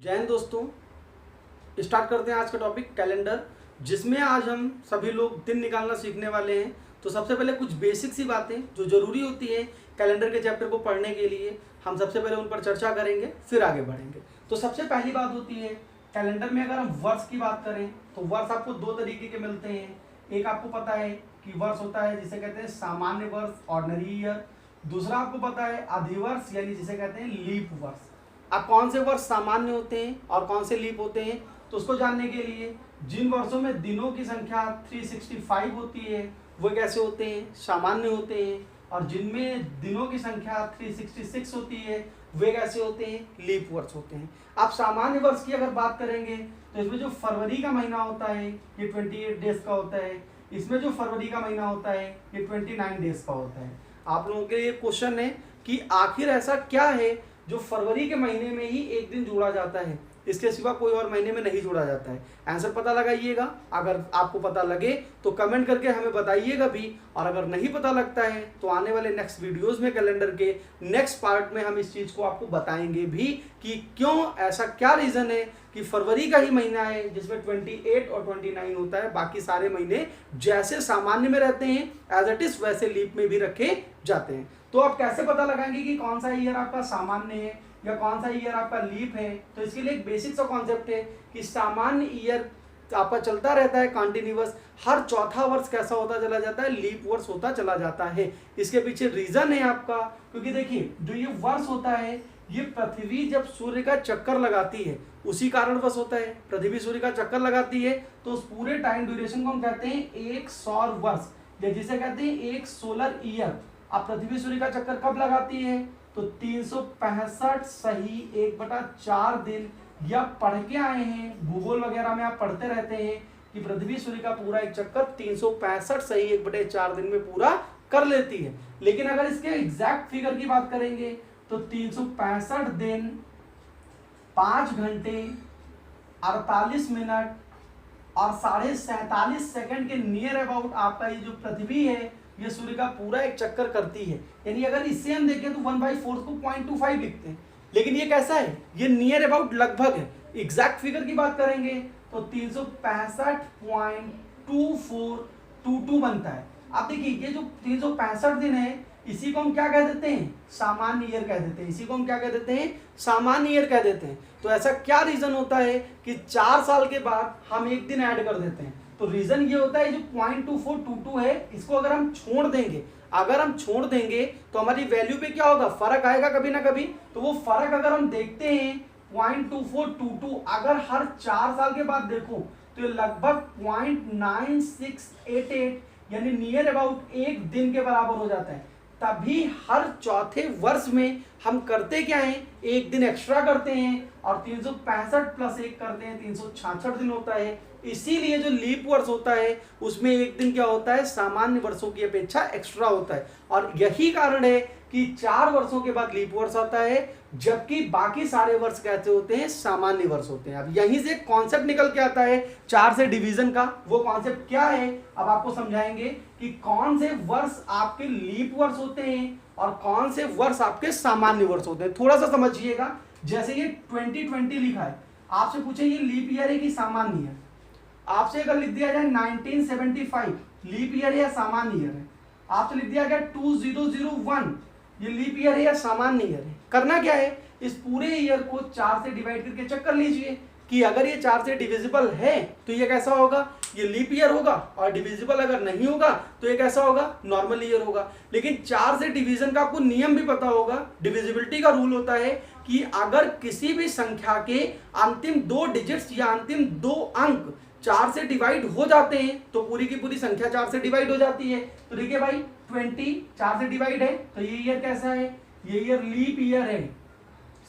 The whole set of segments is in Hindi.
जय हिंद दोस्तों। स्टार्ट करते हैं आज का टॉपिक कैलेंडर, जिसमें आज हम सभी लोग दिन निकालना सीखने वाले हैं। तो सबसे पहले कुछ बेसिक सी बातें जो ज़रूरी होती है कैलेंडर के चैप्टर को पढ़ने के लिए, हम सबसे पहले उन पर चर्चा करेंगे, फिर आगे बढ़ेंगे। तो सबसे पहली बात होती है कैलेंडर में अगर हम वर्ष की बात करें तो वर्ष आपको दो तरीके के मिलते हैं। एक आपको पता है कि वर्ष होता है जिसे कहते हैं सामान्य वर्ष, ऑर्डिनरी ईयर। दूसरा आपको पता है अधिवर्ष यानी जिसे कहते हैं लीप वर्ष। अब कौन से वर्ष सामान्य होते हैं और कौन से लीप होते हैं, तो उसको जानने के लिए जिन वर्षों में दिनों की संख्या 365 होती है वो कैसे होते हैं, सामान्य होते हैं। और जिनमें दिनों की संख्या 366 होती है वे कैसे होते हैं, लीप वर्ष होते हैं। आप सामान्य वर्ष की अगर बात करेंगे तो इसमें जो फरवरी का महीना होता है ये 28 डेज का होता है। इसमें जो फरवरी का महीना होता है ये 29 डेज का होता है। आप लोगों के लिए क्वेश्चन है कि आखिर ऐसा क्या है जो फरवरी के महीने में ही एक दिन जोड़ा जाता है, इसके सिवा कोई और महीने में नहीं जोड़ा जाता है। आंसर पता लगाइएगा। अगर आपको पता लगे तो कमेंट करके हमें बताइएगा भी, और अगर नहीं पता लगता है तो आने वाले नेक्स्ट वीडियोस में कैलेंडर के नेक्स्ट पार्ट में हम इस चीज़ को आपको बताएंगे भी कि क्यों, ऐसा क्या रीज़न है कि फरवरी का ही महीना है जिसमें 28 और 29 होता है, बाकी सारे महीने जैसे सामान्य में रहते हैं एज इट इज वैसे लीप में भी रखे जाते हैं। तो आप कैसे पता लगाएंगे कि कौन सा ईयर आपका सामान्य है या कौन सा ईयर आपका लीप है, तो इसके लिए एक बेसिक सा कॉन्सेप्ट है कि सामान्य ईयर आपका चलता रहता है कंटिन्यूअस, हर चौथा वर्ष कैसा होता चला जाता है, लीप वर्ष होता चला जाता है। इसके पीछे रीजन है आपका, क्योंकि देखिए जो ये वर्ष होता है ये पृथ्वी जब सूर्य का चक्कर लगाती है उसी कारणवश होता है। पृथ्वी सूर्य का चक्कर लगाती है तो उस पूरे टाइम ड्यूरेशन को हम कहते हैं एक सौर वर्ष, या जिसे कहते हैं एक सोलर ईयर। अब पृथ्वी सूर्य का चक्कर कब लगाती है, तो 365 सही 1/4 दिन। या पढ़ के आए हैं भूगोल वगैरह में, आप पढ़ते रहते हैं कि पृथ्वी सूर्य का पूरा एक चक्कर 365 सही 1/4 दिन में पूरा कर लेती है। लेकिन अगर इसके एग्जैक्ट फिगर की बात करेंगे तो 365 दिन 5 घंटे 48 मिनट और 47.5 सेकंड के नियर अबाउट आपका ये जो पृथ्वी है ये सूर्य का पूरा एक चक्कर करती है। यानी अगर इससे हम देखें तो 1/4 को 0.25 लिखते हैं, लेकिन ये कैसा है, ये नियर अबाउट लगभग है। एग्जैक्ट फिगर की बात करेंगे तो 365.2422 बनता है। आप देखिए ये जो 365 दिन है इसी को हम क्या कह देते हैं, सामान्य ईयर कह देते हैं। इसी को हम क्या कह देते हैं, सामान्य ईयर कह देते हैं। तो ऐसा क्या रीजन होता है कि 4 साल के बाद हम एक दिन ऐड कर देते हैं। तो रीजन ये होता है जो 0.2422 है इसको अगर हम छोड़ देंगे, तो हमारी वैल्यू पे क्या होगा, फर्क आएगा कभी ना कभी। तो वो फर्क अगर हम देखते हैं 0.2422 अगर हर 4 साल के बाद देखो तो ये लगभग 0.9688 यानी नियर अबाउट एक दिन के बराबर हो जाता है। तभी हर चौथे वर्ष में हम करते क्या है, एक दिन एक्स्ट्रा करते हैं और 365 प्लस 1 करते हैं, 366 दिन होता है। इसीलिए जो लीप वर्ष होता है उसमें एक दिन क्या होता है, सामान्य वर्षों की अपेक्षा एक्स्ट्रा होता है। और यही कारण है कि 4 वर्षों के बाद लीप वर्ष आता है, जबकि बाकी सारे वर्ष कैसे होते हैं, सामान्य वर्ष होते हैं। अब यहीं से कॉन्सेप्ट निकल के आता है 4 से डिवीजन का। वो कॉन्सेप्ट क्या है अब आपको समझाएंगे कि कौन से वर्ष आपके लीप वर्ष होते हैं और कौन से वर्ष आपके सामान्य वर्ष होते हैं। थोड़ा सा समझिएगा, जैसे ये 2020 लिखा है, आपसे पूछे ये लीप ईयर है कि सामान्य ईयर। आपसे अगर लिख दिया जाए 1975 लीप ईयर है या सामान्य ईयर है, आपसे लिख दिया गया 2001 ये लीप ईयर है या सामान्य ईयर है। करना क्या है, इस पूरे ईयर को 4 से डिवाइड करके चेक कर लीजिए कि अगर ये 4 से डिविजिबल है तो ये कैसा होगा, ये लीप ईयर होगा, और डिविजिबल अगर नहीं होगा तो ये कैसा होगा, नॉर्मल ईयर होगा। लेकिन 4 से डिवीजन का आपको नियम भी पता होगा, डिविजिबिलिटी का रूल होता है कि अगर किसी भी संख्या के अंतिम 2 डिजिट्स या अंतिम 2 अंक 4 से डिवाइड हो जाते हैं तो पूरी की पूरी संख्या 4 से डिवाइड हो जाती है। तो देखिए भाई 20 4 से डिवाइड है तो ये ईयर कैसा है, ये ईयर लीप ईयर है।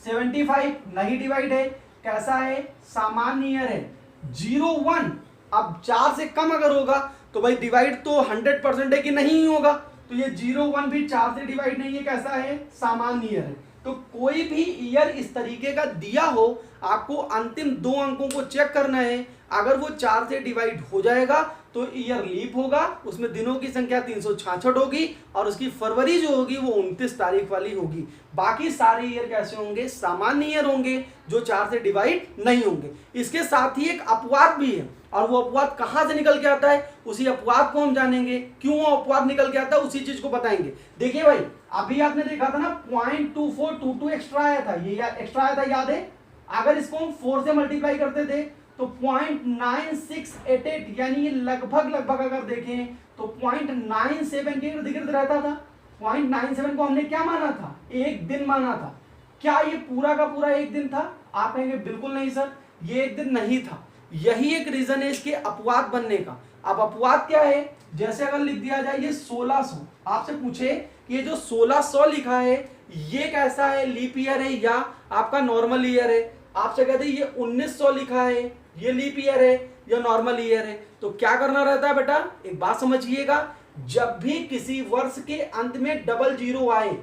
75 नहीं डिवाइड है, कैसा है, सामान्य ईयर है। 01 अब 4 से कम अगर होगा तो भाई डिवाइड तो 100% है कि नहीं होगा, तो ये 01 भी 4 से डिवाइड नहीं है, कैसा है, सामान्य ईयर है। तो कोई भी ईयर इस तरीके का दिया हो आपको अंतिम 2 अंकों को चेक करना है। अगर वो 4 से डिवाइड हो जाएगा तो ईयर लीप होगा, उसमें दिनों की संख्या 366 होगी और उसकी फरवरी जो होगी वो 29 तारीख वाली होगी। बाकी सारे ईयर कैसे होंगे, सामान्य ईयर होंगे जो 4 से डिवाइड नहीं होंगे। इसके साथ ही एक अपवाद भी है और वो अपवाद कहां से निकल के आता है, उसी अपवाद को हम जानेंगे। क्यों वो अपवाद निकल के आता है उसी चीज को बताएंगे। देखिए भाई, अभी आपने देखा था ना 0.2422 एक्स्ट्रा आया था, ये एक्स्ट्रा आया था, याद है? अगर इसको हम 4 से मल्टीप्लाई करते थे तो 0.9688 यानी ये लगभग अगर देखें तो 0.97 के इर्द गिर्द रहता था। 0.97 को हमने क्या माना था, एक दिन माना था। क्या ये पूरा का पूरा एक दिन था? आप कहेंगे बिल्कुल नहीं सर, ये एक दिन नहीं था। यही एक रीजन है इसके अपवाद बनने का। अब अपवाद क्या है, जैसे अगर लिख दिया जाए ये 1600, आपसे पूछे कि ये जो 1600 लिखा है ये कैसा है, लीप ईयर है या आपका नॉर्मल ईयर है? आपसे कहते हैं ये 1900 लिखा है, ये लीप ईयर है या नॉर्मल ईयर है? तो क्या करना रहता है बेटा, एक बात समझिएगा, जब भी किसी वर्ष के अंत में डबल जीरो आए,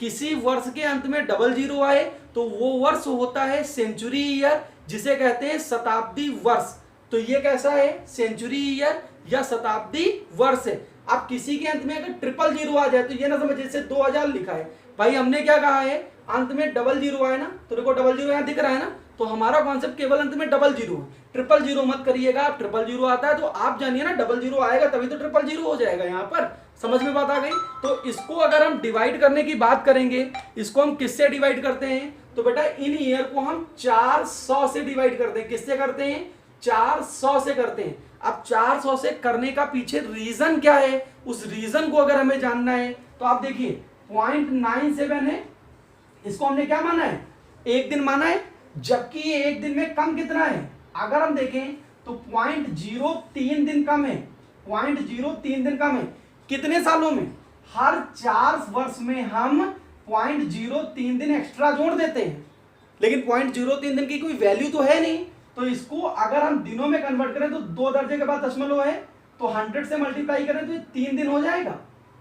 किसी वर्ष के अंत में डबल जीरो आए तो वो वर्ष होता है सेंचुरी ईयर, जिसे कहते हैं शताब्दी वर्ष। तो ये कैसा है, सेंचुरी ईयर या शताब्दी वर्ष है। अब किसी के अंत में अगर ट्रिपल जीरो आ जाए तो ये ना समझ, जैसे 2000 लिखा है, भाई हमने क्या कहा है, अंत में डबल जीरो आए ना, तो देखो डबल जीरो यहां दिख रहा है ना, तो हमारा कॉन्सेप्ट केवल अंत में डबल जीरो है। ट्रिपल जीरो मत करिएगा, ट्रिपल जीरो आता है तो आप जानिए ना डबल जीरो आएगा तभी तो ट्रिपल जीरो हो जाएगा। यहाँ पर समझ में बात आ गई? तो इसको अगर हम डिवाइड करने की बात करेंगे, इसको हम किससे डिवाइड करते हैं, तो बेटा इन ईयर को हम 400 से डिवाइड करते हैं। किससे करते हैं, 400 से करते हैं। अब 400 से करने का पीछे रीजन क्या है, उस रीजन को अगर हमें जानना है तो आप देखिए 0.97 है, इसको हमने क्या माना है, एक दिन माना है, जबकि ये एक दिन में कम कितना है, अगर हम देखें तो 0.03 दिन कम है। 0.03 दिन कम है कितने सालों में, हर 4 वर्ष में हम 0.03 दिन एक्स्ट्रा जोड़ देते हैं, लेकिन 0.03 दिन की कोई वैल्यू तो है नहीं। तो इसको अगर हम दिनों में कन्वर्ट करें तो 2 दर्जे के बाद दशमलव है, तो 100 से मल्टीप्लाई करें तो ये 3 दिन हो जाएगा।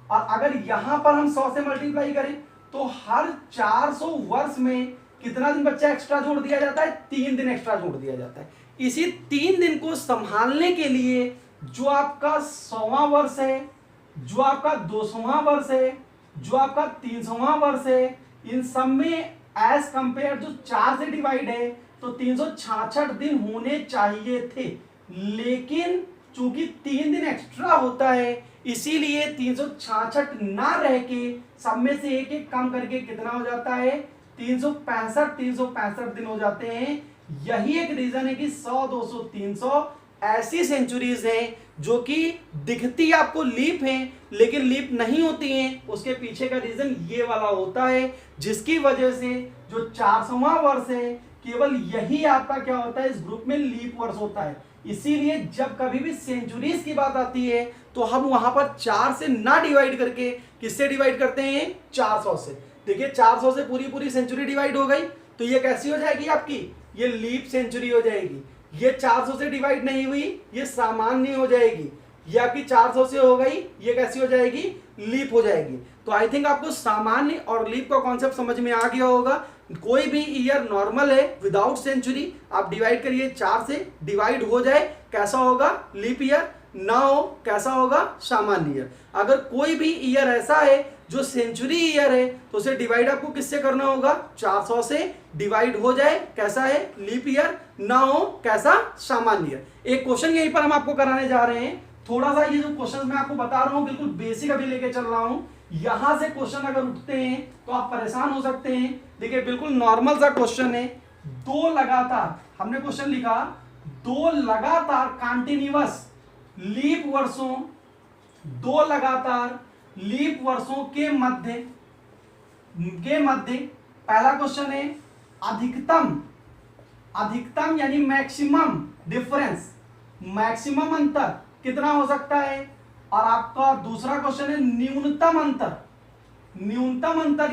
और अगर यहां पर हम 100 से मल्टीप्लाई करें तो हर 400 वर्ष में कितना दिन बच्चा एक्स्ट्रा जोड़ दिया जाता है, 3 दिन एक्स्ट्रा जोड़ दिया जाता है। इसी 3 दिन को संभालने के लिए जो आपका 100वां वर्ष है, जो आपका 200वां वर्ष है, जो आपका 300वां वर्ष है, इन सब में एज कंपेयर जो 4 से डिवाइड है तो 366 दिन होने चाहिए थे, लेकिन चूंकि 3 दिन एक्स्ट्रा होता है इसीलिए 366 ना रह के सब में से एक एक कम करके कितना हो जाता है, 365 दिन हो जाते हैं। यही एक रीजन है कि 100, 200, 300 ऐसी सेंचुरीज हैं जो कि दिखती आपको लीप हैं लेकिन लीप नहीं होती हैं। उसके पीछे का रीजन ये वाला होता है, जिसकी वजह से जो 400वां वर्ष है केवल यही आपका क्या होता है, इस ग्रुप में लीप वर्ष होता है। इसीलिए जब कभी भी सेंचुरीज की बात आती है तो हम वहां पर 4 से ना डिवाइड करके किससे डिवाइड करते हैं, 400 से। देखिए 400 से पूरी सेंचुरी डिवाइड हो गई तो ये कैसी हो जाएगी आपकी, ये लीप सेंचुरी हो जाएगी। ये 400 से डिवाइड नहीं हुई, ये सामान्य हो जाएगी। ये आपकी 400 से हो गई, ये कैसी हो जाएगी, लीप हो जाएगी। तो आई थिंक आपको सामान्य और लीप का कॉन्सेप्ट समझ में आ गया होगा। कोई भी ईयर नॉर्मल है विदाउट सेंचुरी, आप डिवाइड करिए 4 से, डिवाइड हो जाए कैसा होगा, लीप ईयर, ना हो कैसा होगा, सामान्य ईयर। अगर कोई भी ईयर ऐसा है जो सेंचुरी ईयर है तो उसे डिवाइड आपको किससे करना होगा, 400 से डिवाइड हो जाए कैसा है, लीप ईयर, ना हो कैसा, सामान्य ईयर। एक क्वेश्चन यहीं पर हम आपको कराने जा रहे हैं। थोड़ा सा ये जो क्वेश्चन मैं आपको बता रहा हूं बिल्कुल बेसिक अभी लेके चल रहा हूं, यहां से क्वेश्चन अगर उठते हैं तो आप परेशान हो सकते हैं। देखिए बिल्कुल नॉर्मल सा क्वेश्चन है, 2 लगातार, हमने क्वेश्चन लिखा 2 लगातार कंटिन्यूअस लीप वर्षों, 2 लगातार लीप वर्षों के मध्य पहला क्वेश्चन है अधिकतम यानी मैक्सिमम डिफरेंस, मैक्सिमम अंतर कितना हो सकता है, और आपका दूसरा क्वेश्चन है न्यूनतम अंतर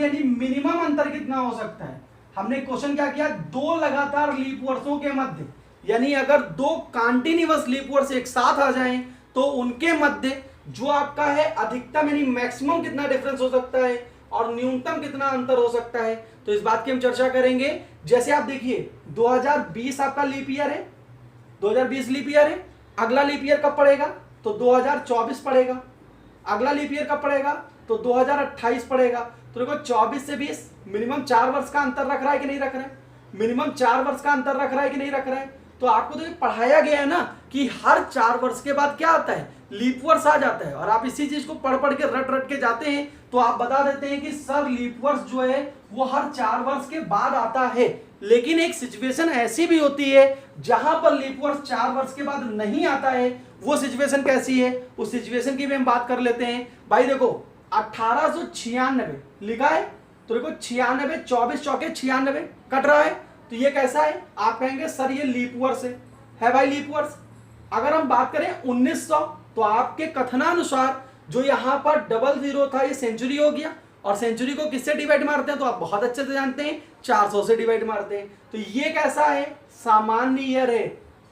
यानी मिनिमम अंतर कितना हो सकता है। हमने क्वेश्चन क्या किया, 2 लगातार लीप वर्षों के मध्य, यानी अगर 2 कंटिन्यूअस लीप वर्ष एक साथ आ जाएं तो उनके मध्य जो आपका है अधिकतम यानी मैक्सिमम कितना डिफरेंस हो सकता है और न्यूनतम कितना अंतर हो सकता है। तो इस बात की हम चर्चा करेंगे जैसे आप देखिए 2020 आपका लीप ईयर है, 2020 लीप ईयर है, अगला लीप ईयर कब पड़ेगा तो 2024 पड़ेगा, अगला लीप ईयर कब पड़ेगा तो 2028 पड़ेगा। तो देखो 24 से 20 मिनिमम 4 वर्ष का अंतर रख रहा है कि नहीं रख रहा है, मिनिमम 4 वर्ष का अंतर रख रहा है कि नहीं रख रहा है। तो आपको तो ये पढ़ाया गया है ना कि हर 4 वर्ष के बाद क्या आता है, लीप वर्ष आ जाता है। और आप इसी चीज को पढ़ पढ़ के रट रट के जाते हैं तो आप बता देते हैं कि सर लीप वर्ष जो है वो हर 4 वर्ष के बाद आता है। लेकिन एक सिचुएशन ऐसी भी होती है जहां पर लीप वर्ष 4 वर्ष के बाद नहीं आता है। वो सिचुएशन कैसी है, उस सिचुएशन की भी हम बात कर लेते हैं। भाई देखो 1896 लिखा है, तो देखो 96, 24 चौके 96 कट रहा है, तो ये कैसा है, आप कहेंगे सर ये लीप वर्ष है भाई लीप वर्ष। अगर हम बात करें 1900, तो आपके कथनानुसार जो यहां पर 00 था ये सेंचुरी हो गया, और सेंचुरी को किससे डिवाइड मारते हैं तो आप बहुत अच्छे से जानते हैं 400 से डिवाइड मारते हैं। तो ये कैसा है, सामान्य ईयर है।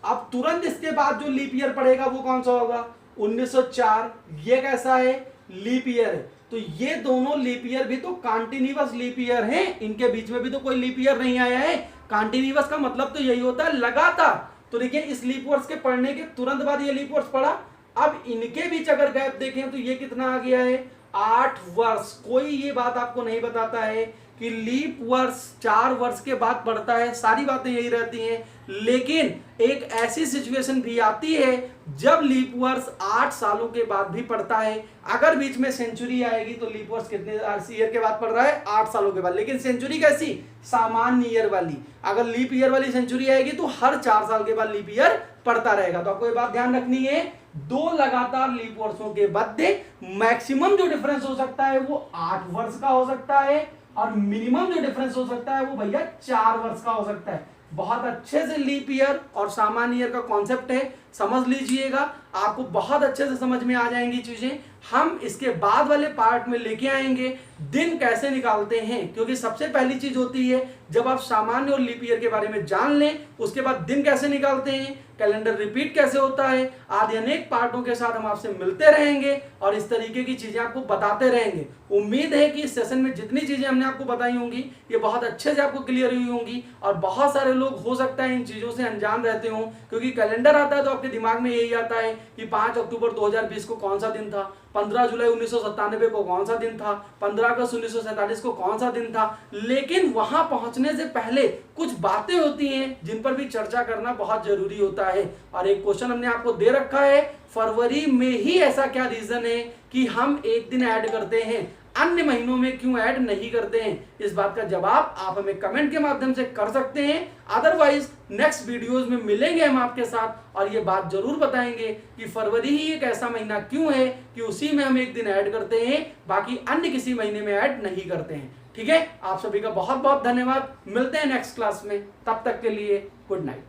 अब तुरंत इसके बाद जो लीप ईयर पड़ेगा वो कौन सा होगा, 1904, ये कैसा है, लीप ईयर है। तो ये दोनों लीप ईयर भी तो कॉन्टिन्यूअस लीप ईयर हैं, इनके बीच में भी तो कोई लीप ईयर नहीं आया है। कॉन्टिन्यूअस का मतलब तो यही होता है लगातार। तो देखिए इस लीप वर्ष के पढ़ने के तुरंत बाद ये लीप वर्ष पढ़ा, अब इनके बीच अगर गैप देखें तो ये कितना आ गया है, 8 वर्ष। कोई ये बात आपको नहीं बताता है कि लीप वर्ष 4 वर्ष के बाद पड़ता है, सारी बातें यही रहती हैं। लेकिन एक ऐसी सिचुएशन भी आती है जब लीप वर्ष 8 सालों के बाद भी पड़ता है। अगर बीच में सेंचुरी आएगी तो लीप वर्ष कितने ईयर के बाद पड़ रहा है, 8 सालों के बाद। लेकिन सेंचुरी कैसी, सामान्य ईयर वाली। अगर लीप ईयर वाली सेंचुरी आएगी तो हर 4 साल के बाद लीप ईयर पड़ता रहेगा। तो आपको ये बात ध्यान रखनी है, 2 लगातार लीप वर्षों के मध्य मैक्सिमम जो डिफरेंस हो सकता है वो 8 वर्ष का हो सकता है, और मिनिमम जो डिफरेंस हो सकता है वो भैया 4 वर्ष का हो सकता है। बहुत अच्छे से लीप ईयर और सामान्य ईयर का कॉन्सेप्ट है, समझ लीजिएगा, आपको बहुत अच्छे से समझ में आ जाएंगी चीजें। हम इसके बाद वाले पार्ट में लेके आएंगे दिन कैसे निकालते हैं, क्योंकि सबसे पहली चीज होती है जब आप सामान्य और लीप ईयर के बारे में जान लें, उसके बाद दिन कैसे निकालते हैं, कैलेंडर रिपीट कैसे होता है, आदि अनेक पार्टों के साथ हम आपसे मिलते रहेंगे और इस तरीके की चीजें आपको बताते रहेंगे। उम्मीद है कि इस सेशन में जितनी चीजें हमने आपको बताई होंगी ये बहुत अच्छे से आपको क्लियर हुई होंगी। और बहुत सारे लोग हो सकता है इन चीजों से अनजान रहते हो, क्योंकि कैलेंडर आता है तो आपके दिमाग में यही आता है कि 5 अक्टूबर 2020 को कौन सा दिन था, 15 जुलाई 1997 को कौन सा दिन था, 15 अगस्त 1947 को कौन सा दिन था। लेकिन वहां पहुंचने से पहले कुछ बातें होती हैं जिन पर भी चर्चा करना बहुत जरूरी होता है। और एक क्वेश्चन हमने आपको दे रखा है, फरवरी में ही ऐसा क्या रीजन है कि हम एक दिन ऐड करते हैं, अन्य महीनों में क्यों ऐड नहीं करते हैं। इस बात का जवाब आप हमें कमेंट के माध्यम से कर सकते हैं। अदरवाइज नेक्स्ट वीडियोस में मिलेंगे हम आपके साथ और ये बात जरूर बताएंगे कि फरवरी ही एक ऐसा महीना क्यों है कि उसी में हम एक दिन ऐड करते हैं, बाकी अन्य किसी महीने में ऐड नहीं करते हैं। ठीक है, आप सभी का बहुत बहुत धन्यवाद। मिलते हैं नेक्स्ट क्लास में, तब तक के लिए गुड नाइट।